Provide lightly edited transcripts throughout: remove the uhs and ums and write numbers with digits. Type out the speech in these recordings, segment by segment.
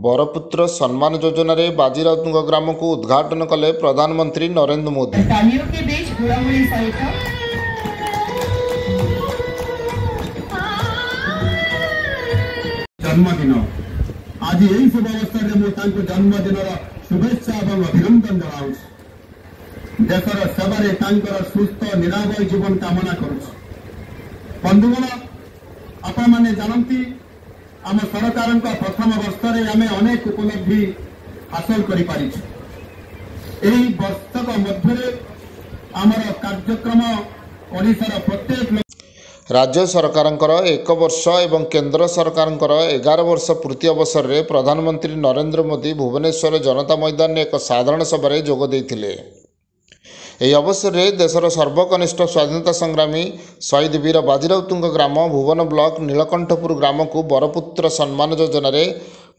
बरपुत्र सम्मान योजना रे बाजीराउत ग्राम को उद्घाटन कले प्रधानमंत्री नरेंद्र मोदी। तालियों के बीच गुड़ागुड़ी सहित जन्मदिन आज यही शुभ अवसर में जन्मदिन शुभेच्छा और अभिनंदन जनाऊँ। देशर सेवार सुस्थ निरामय जीवन कामना करुँ। बंधुगण आपण मैंने जानती आम सरकार प्रथम वर्ष आम अनेक उपलब्धि हासिल कर वर्षक मध्य आमर कार्यक्रम ओडिशार प्रत्येक राज्य सरकारंकर 1 वर्ष एवं केंद्र सरकारंकर 11 वर्ष पूर्ति अवसर में प्रधानमंत्री नरेंद्र मोदी भुवनेश्वर जनता मैदान में एक साधारण सभा जोग देइथिले। यह अवसर में देशर सर्वकनिष्ठ स्वाधीनता संग्रामी शहीद वीर बाजीराउत ग्राम भुवन ब्लॉक नीलकंठपुर ग्राम को बरपुत्र सम्मान योजना रे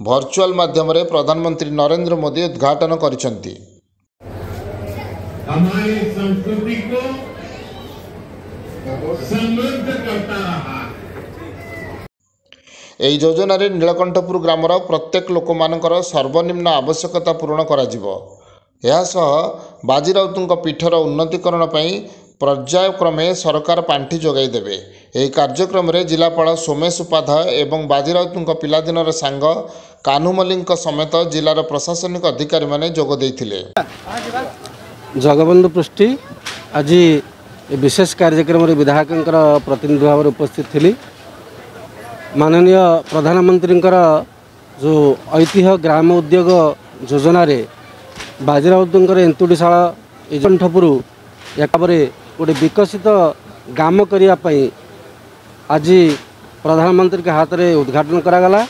वर्चुअल माध्यम रे प्रधानमंत्री नरेंद्र मोदी उद्घाटन करिसेंती। हमारी संस्कृति को समृद्ध करता रहा। यह योजना रे नीलकंठपुर ग्रामर प्रत्येक लोक मानकर सर्वनिम्न आवश्यकता पूर्ण करा जिवो। यासह बाजीराउत पीठर उन्नतीकरण पर्यायक्रमे सरकार पांठि जोगाई देवे। यह कार्यक्रम में जिलापाल सोमेश उपाध्याय एवं बाजीराउत पिलादिनर सांग कान्हू मल्लिक समेत जिलार प्रशासनिक अधिकारी माने जोग देइथिले। जगबंधु पृष्टि आज विशेष कार्यक्रम विधायक प्रतिनिधि भाव उपस्थित थी। माननीय प्रधानमंत्री जो ऐतिह्य ग्राम उद्योग योजना रे बाजीराउत एंतुड़ीशाला कंठपुर एक गोटे विकसित ग्राम करने आज प्रधानमंत्री के हाथ में उद्घाटन करागला।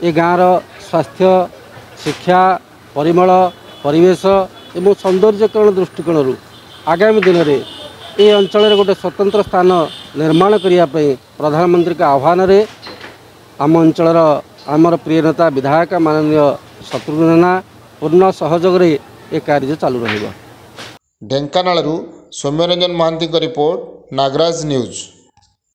ये गाँव स्वास्थ्य शिक्षा परिमल परिवेश एवं सौंदर्यकरण दृष्टिकोण आगामी दिन में ये अंचल गोटे स्वतंत्र स्थान निर्माण करने प्रधानमंत्री के आह्वान रे आम अंचल आमर प्रिय नेता विधायक माननीय शत्रुघ्न पूर्ण सहयोग रे ये कार्य चालू रहिबा। ढेंकानालरू सौम्यरंजन महांती रिपोर्ट नागराज न्यूज।